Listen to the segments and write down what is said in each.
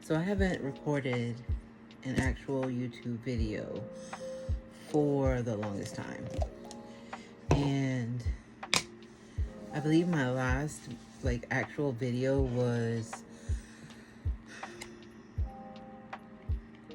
So I haven't recorded an actual YouTube video for the longest time. And I believe my last actual video was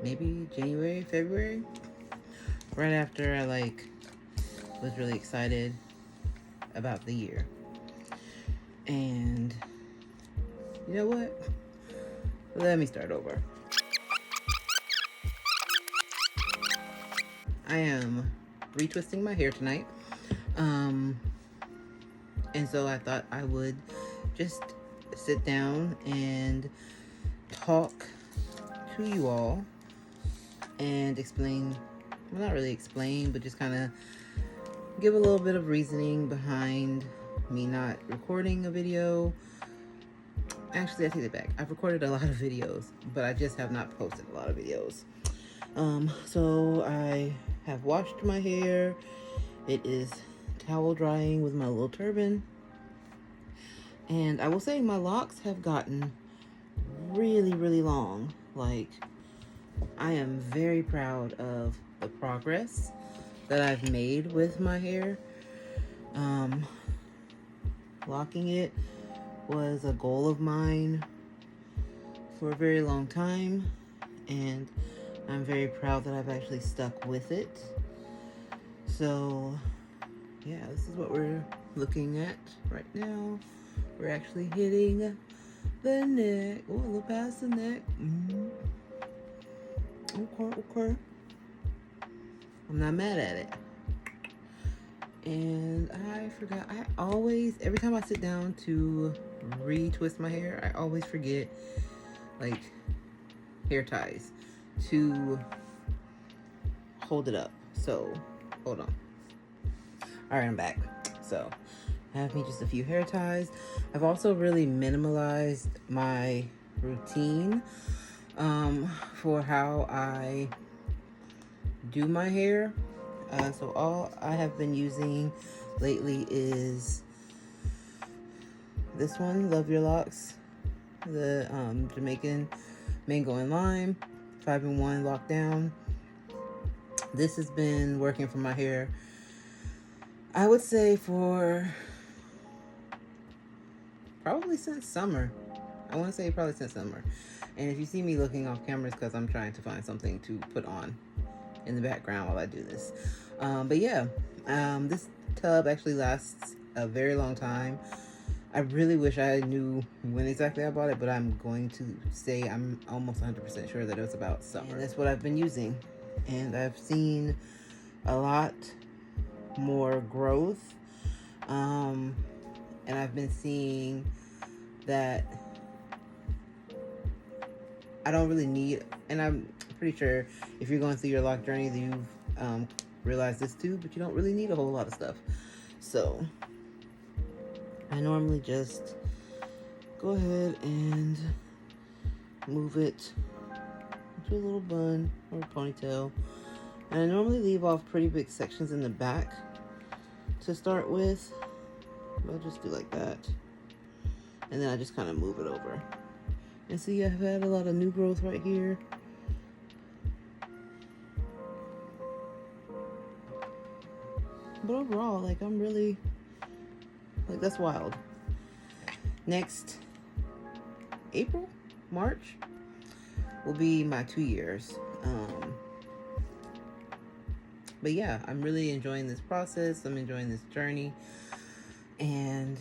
maybe January, February, right after I was really excited about the year. And you know what? Let me start over. I am retwisting my hair tonight. And so I thought I would just sit down and talk to you all and explain, well, not really explain, but just kind of give a little bit of reasoning behind me not recording a video. Actually, I take it back. I've recorded a lot of videos, but I just have not posted a lot of videos. So I have washed my hair. It is towel drying with my little turban. And I will say my locks have gotten really, really long. I am very proud of the progress that I've made with my hair. Locking it was a goal of mine for a very long time, and I'm very proud that I've actually stuck with it. So yeah, this is what we're looking at right now. We're actually hitting the neck. Oh, a little past the neck. Okay. I'm not mad at it. And I forgot, every time I sit down to retwist my hair, I always forget, hair ties to hold it up. So, hold on. All right, I'm back. So, I have me just a few hair ties. I've also really minimalized my routine for how I do my hair. So all I have been using lately is this one, Love Your Locks, the Jamaican Mango and Lime 5-in-1 lockdown. This has been working for my hair, I would say, for probably since summer. I want to say probably since summer. And if you see me looking off camera, it's because I'm trying to find something to put on in the background while I do this. But yeah, this tub actually lasts a very long time. I really wish I knew when exactly I bought it, but I'm going to say I'm almost 100% sure that it was about summer. And that's what I've been using. And I've seen a lot more growth. And I've been seeing that I don't really need, and I'm pretty sure if you're going through your lock journey that you've realized this too, but you don't really need a whole lot of stuff. So I normally just go ahead and move it to a little bun or a ponytail. And I normally leave off pretty big sections in the back to start with. I'll just do like that. And then I just kind of move it over. And see, I've had a lot of new growth right here. But overall, I'm really, that's wild. Next April, March will be my 2 years. But yeah, I'm really enjoying this process. I'm enjoying this journey. And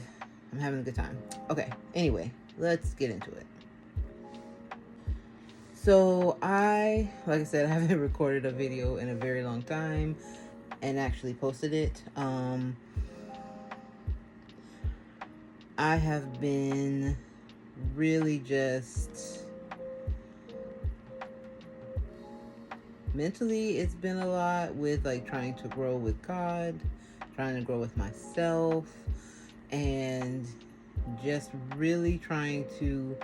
I'm having a good time. Okay, anyway, let's get into it. So like I said, I haven't recorded a video in a very long time and actually posted it. I have been really just mentally, it's been a lot with trying to grow with God, trying to grow with myself, and just really trying to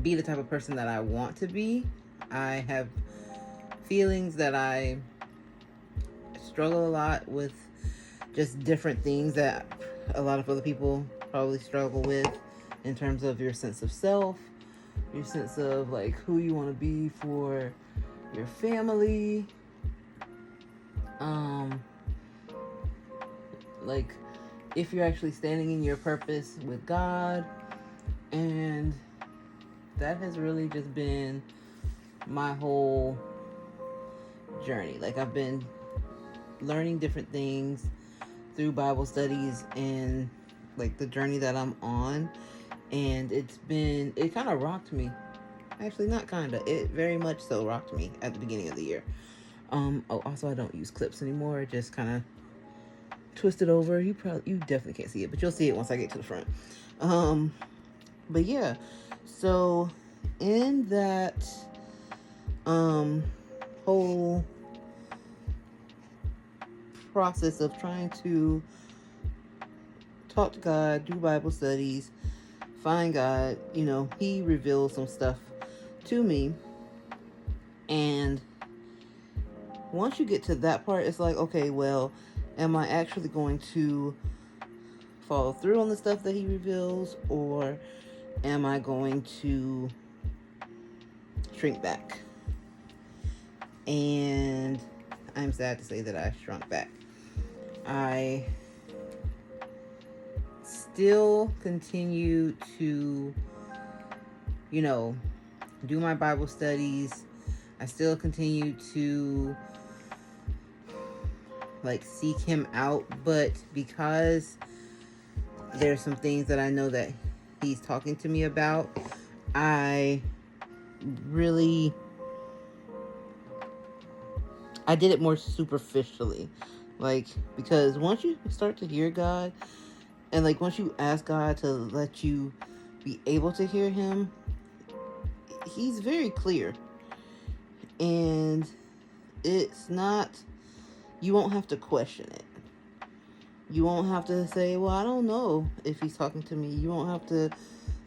be the type of person that I want to be. I have feelings that I struggle a lot with, just different things that a lot of other people probably struggle with in terms of your sense of self, your sense of like who you want to be for your family, like if you're actually standing in your purpose with God. And that has really just been my whole journey. Like, I've been learning different things through Bible studies and like the journey that I'm on, and it kind of rocked me. Actually, not kind of, it very much so rocked me at the beginning of the year. Also, I don't use clips anymore. It just kind of twisted over. You definitely can't see it, but you'll see it once I get to the front. But yeah, so in that whole process of trying to talk to God, do Bible studies, find God, he revealed some stuff to me. And once you get to that part, it's like, okay, well, am I actually going to follow through on the stuff that he reveals, or am I going to shrink back? And I'm sad to say that I shrunk back. I still continue to, do my Bible studies. I still continue to seek him out, but because there's some things that I know that he's talking to me about, I did it more superficially. Because once you start to hear God, and once you ask God to let you be able to hear him, he's very clear. And it's not, you won't have to question it. You won't have to say, well, I don't know if he's talking to me. You won't have to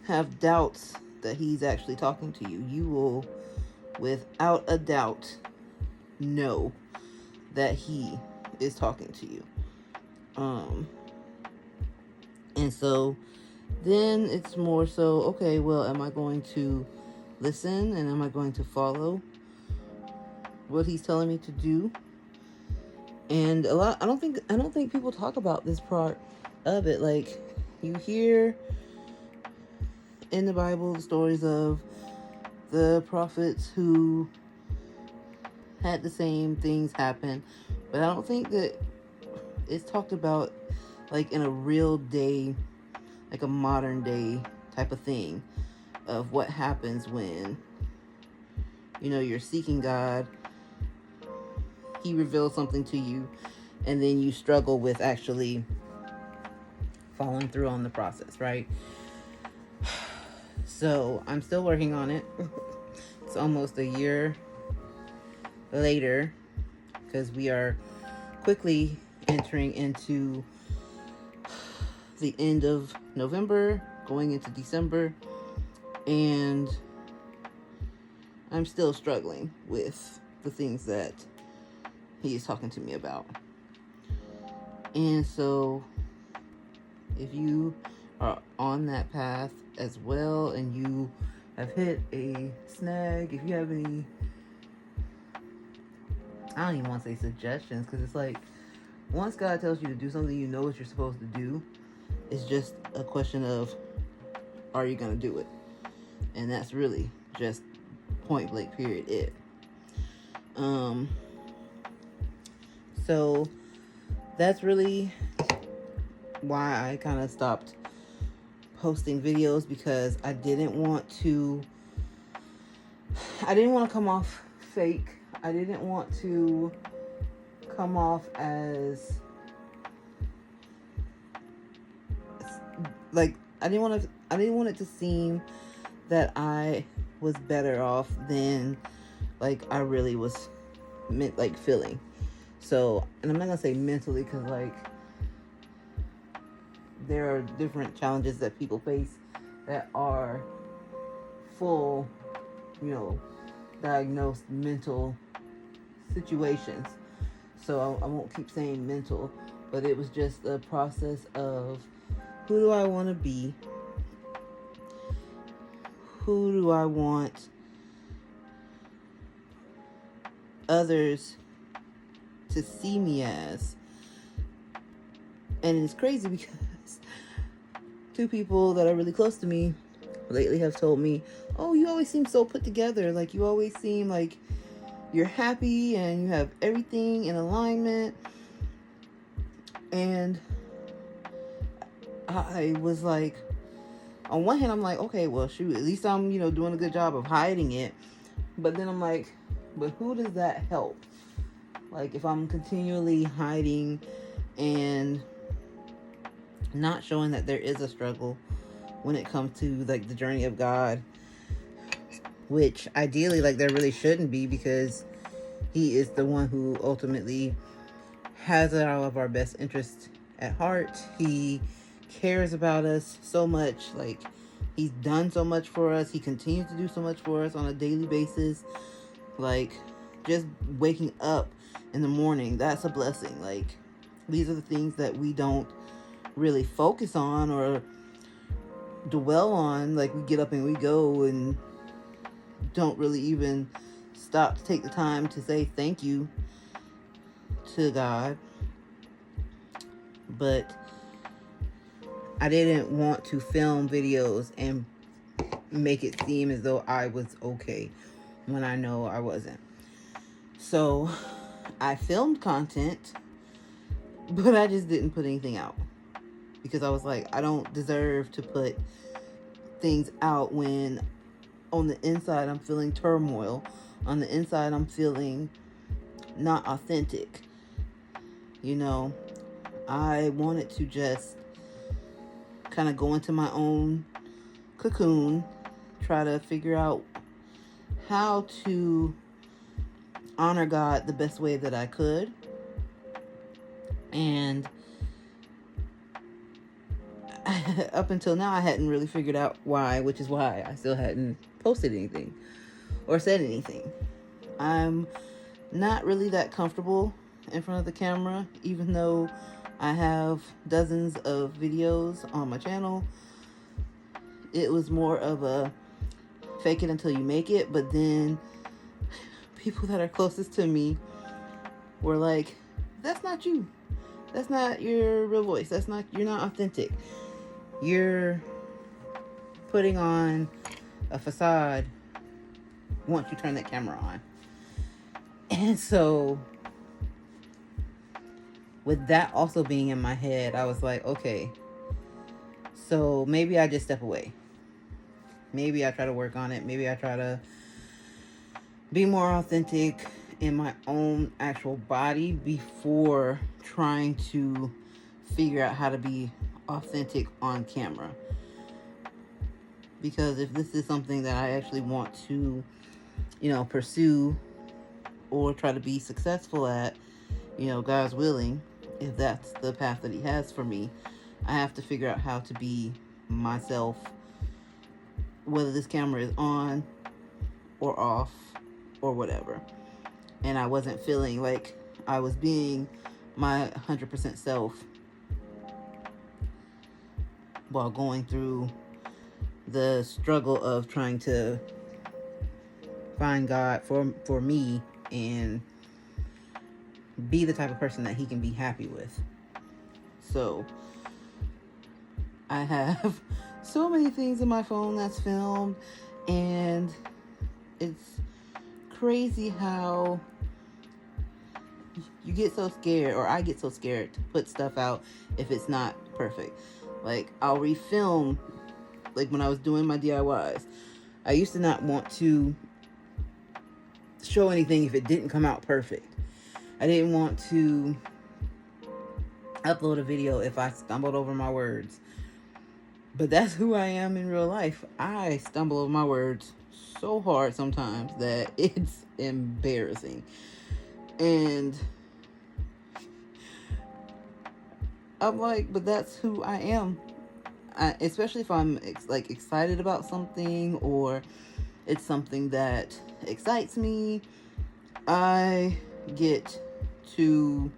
have doubts that he's actually talking to you. You will, without a doubt, know that he is talking to you. And so then it's more so, okay, well, am I going to listen, and am I going to follow what he's telling me to do? And I don't think people talk about this part of it. You hear in the Bible the stories of the prophets who had the same things happen, but I don't think that it's talked about in a real day, a modern day type of thing of what happens when you're seeking God, he reveals something to you, and then you struggle with actually following through on the process, right? So I'm still working on it. It's almost a year later, because we are quickly entering into the end of November, going into December, and I'm still struggling with the things that he is talking to me about. And so if you are on that path as well, and you have hit a snag, if you have any, I don't even want to say suggestions, because it's once God tells you to do something, you know what you're supposed to do. It's just a question of, are you going to do it? And that's really just point blank period it. So that's really why I kind of stopped posting videos, because I didn't want to come off fake. I didn't want to come off as I didn't want it to seem that I was better off than I really was feeling. So, and I'm not gonna say mentally, because there are different challenges that people face that are full, diagnosed mental situations. So I won't keep saying mental, but it was just a process of, who do I want to be? who do I want others to see me as? And it's crazy because two people that are really close to me lately have told me, oh, you always seem so put together. Like, you always seem like you're happy and you have everything in alignment. And I was like, on one hand, I'm like, okay, well, shoot, at least I'm, doing a good job of hiding it. But then I'm like, but who does that help? Like, if I'm continually hiding and not showing that there is a struggle when it comes to, like, the journey of God, which ideally, like, there really shouldn't be, because he is the one who ultimately has all of our best interests at heart. He cares about us so much. Like, he's done so much for us. He continues to do so much for us on a daily basis. Like, just waking up in the morning, that's a blessing. Like, these are the things that we don't really focus on or dwell on. Like, we get up and we go and don't really even stop to take the time to say thank you to God. But I didn't want to film videos and make it seem as though I was okay when I know I wasn't. So I filmed content, but I just didn't put anything out, because I was like, I don't deserve to put things out when on the inside I'm feeling turmoil. On the inside I'm feeling not authentic. I wanted to just kind of go into my own cocoon, try to figure out how to honor God the best way that I could. And up until now, I hadn't really figured out why, which is why I still hadn't posted anything or said anything. I'm not really that comfortable in front of the camera, even though I have dozens of videos on my channel. It was more of a fake it until you make it. But then people that are closest to me were like, that's not you. That's not your real voice. You're not authentic. You're putting on a facade once you turn that camera on. And so, with that also being in my head, I was like, okay, so maybe I just step away. Maybe I try to work on it. Maybe I try to be more authentic in my own actual body before trying to figure out how to be authentic on camera. Because if this is something that I actually want to, pursue or try to be successful at, God's willing, if that's the path that he has for me, I have to figure out how to be myself, whether this camera is on or off or whatever. And I wasn't feeling like I was being my 100% self while going through the struggle of trying to find God for me and be the type of person that he can be happy with. So I have so many things in my phone that's filmed, and it's crazy how you get so scared, or I get so scared to put stuff out if it's not perfect. Like, I'll refilm, like when I was doing my DIYs. I used to not want to show anything if it didn't come out perfect. I didn't want to upload a video if I stumbled over my words. But that's who I am in real life. I stumble over my words so hard sometimes that it's embarrassing. And I'm like, but that's who I am. Especially if I'm excited about something, or it's something that excites me, I get to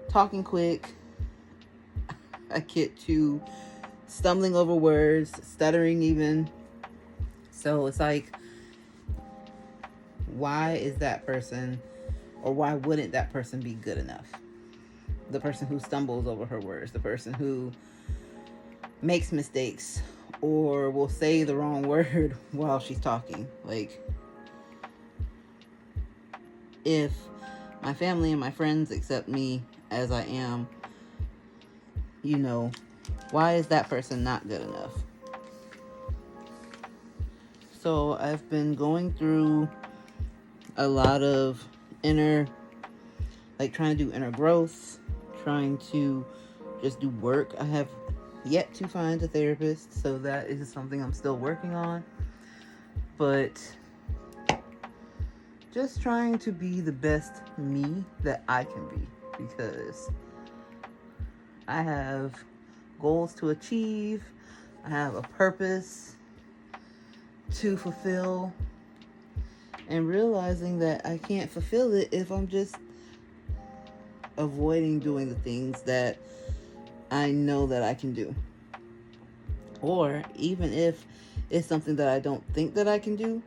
talking quick. I get to stumbling over words, stuttering even So it's like, why is that person, or why wouldn't that person be good enough? The person who stumbles over her words, the person who makes mistakes or will say the wrong word while she's talking. Like, if my family and my friends accept me as I am, why is that person not good enough? So I've been going through a lot of trying to do inner growth, trying to just do work. I have yet to find a therapist, so that is something I'm still working on. But just trying to be the best me that I can be, because I have goals to achieve. I have a purpose to fulfill, and realizing that I can't fulfill it if I'm just avoiding doing the things that I know that I can do. Or even if it's something that I don't think that I can do,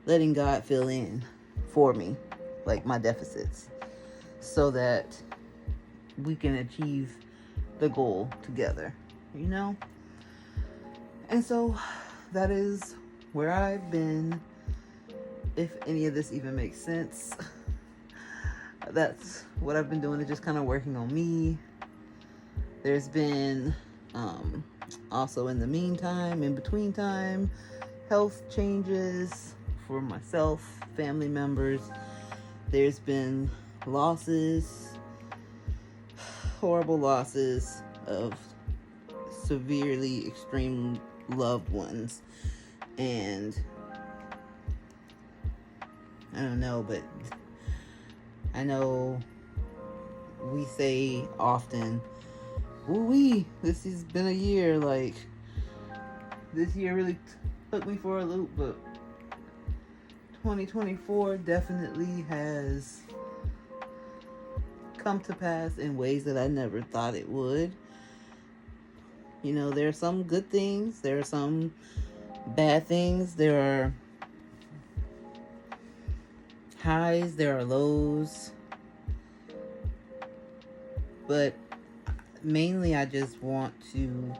letting God fill in for me, like my deficits, so that we can achieve the goal together, And so that is where I've been. If any of this even makes sense, that's what I've been doing, is just kind of working on me. There's been also in the meantime, in between time, health changes for myself, family members. There's been losses, horrible losses of severely extreme loved ones. And I don't know, but I know we say often, this has been a year, like, this year really took me for a loop, but 2024 definitely has come to pass in ways that I never thought it would. There are some good things, there are some bad things, there are highs, there are lows, but mainly I just want to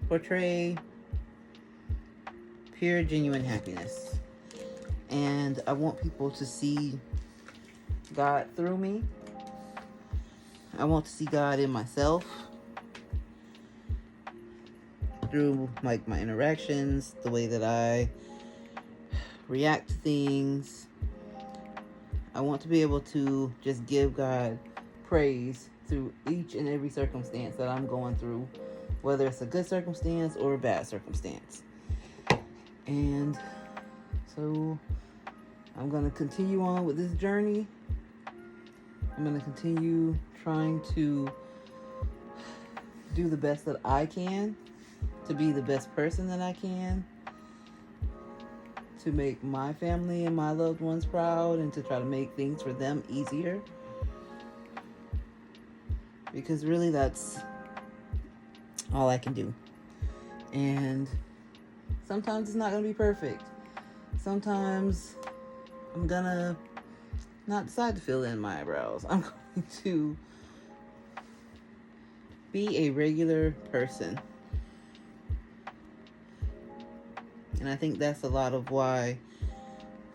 portray pure, genuine happiness, and I want people to see God through me. I want to see God in myself through my interactions, the way that I react to things. I want to be able to just give God praise through each and every circumstance that I'm going through, whether it's a good circumstance or a bad circumstance. And so I'm going to continue on with this journey. I'm going to continue trying to do the best that I can, to be the best person that I can, to make my family and my loved ones proud, and to try to make things for them easier. Because really that's all I can do. And sometimes it's not going to be perfect. Sometimes I'm going to not decide to fill in my eyebrows. I'm going to be a regular person. And I think that's a lot of why,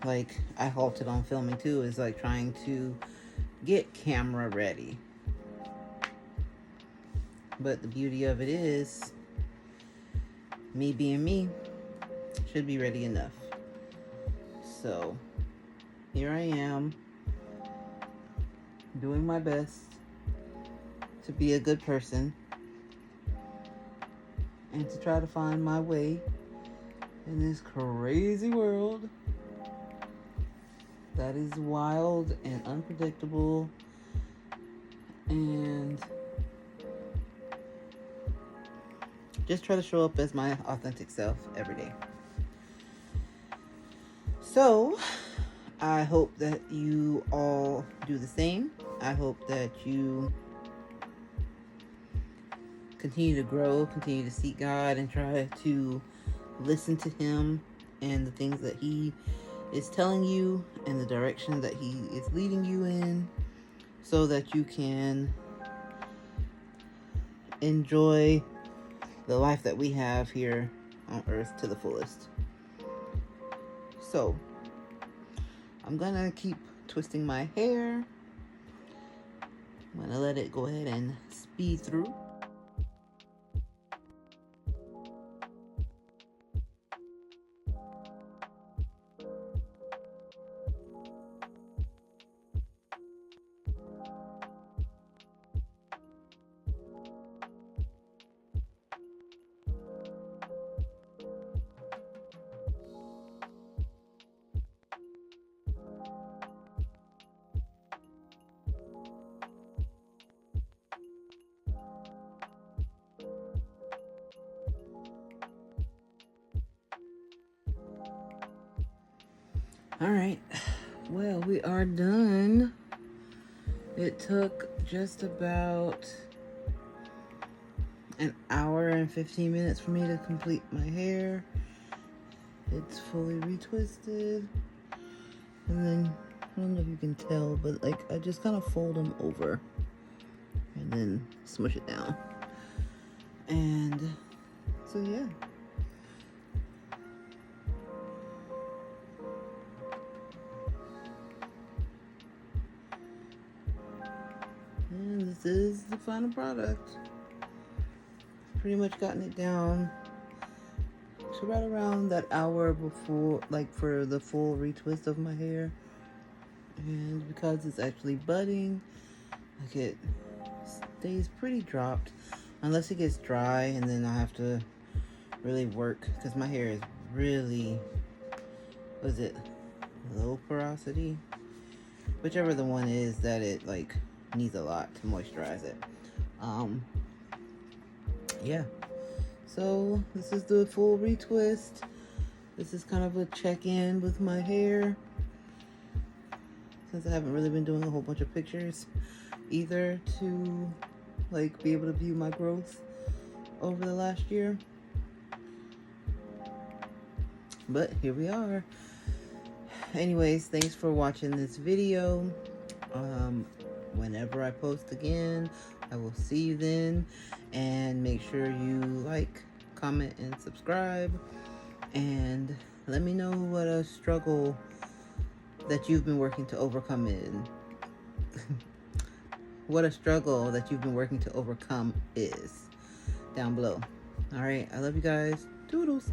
I halted on filming too, is trying to get camera ready. But the beauty of it is, me being me should be ready enough. So here I am, doing my best to be a good person and to try to find my way in this crazy world that is wild and unpredictable, and just try to show up as my authentic self every day. So I hope that you all do the same. I hope that you continue to grow, continue to seek God, and try to listen to him and the things that he is telling you and the direction that he is leading you in, so that you can enjoy the life that we have here on earth to the fullest. So I'm gonna keep twisting my hair. I'm gonna let it go ahead and speed through. All right, well, we are done. It took just about an hour and 15 minutes for me to complete my hair. It's fully retwisted. And then, I don't know if you can tell, but like I just kind of fold them over and then smush it down. And so yeah. And this is the final product. Pretty much gotten it down to right around that hour before, like for the full retwist of my hair. And because it's actually budding, like it stays pretty dropped unless it gets dry, and then I have to really work because my hair is really, was it low porosity? Whichever the one is that it like needs a lot to moisturize it. Yeah, so this is the full retwist. This is kind of a check-in with my hair, since I haven't really been doing a whole bunch of pictures either to like be able to view my growth over the last year. But here we are. Anyways, thanks for watching this video. Whenever I post again, I will see you then. And make sure you like, comment, and subscribe. And let me know what a struggle that you've been working to overcome in. What a struggle that you've been working to overcome is down below. All right, I love you guys. Toodles.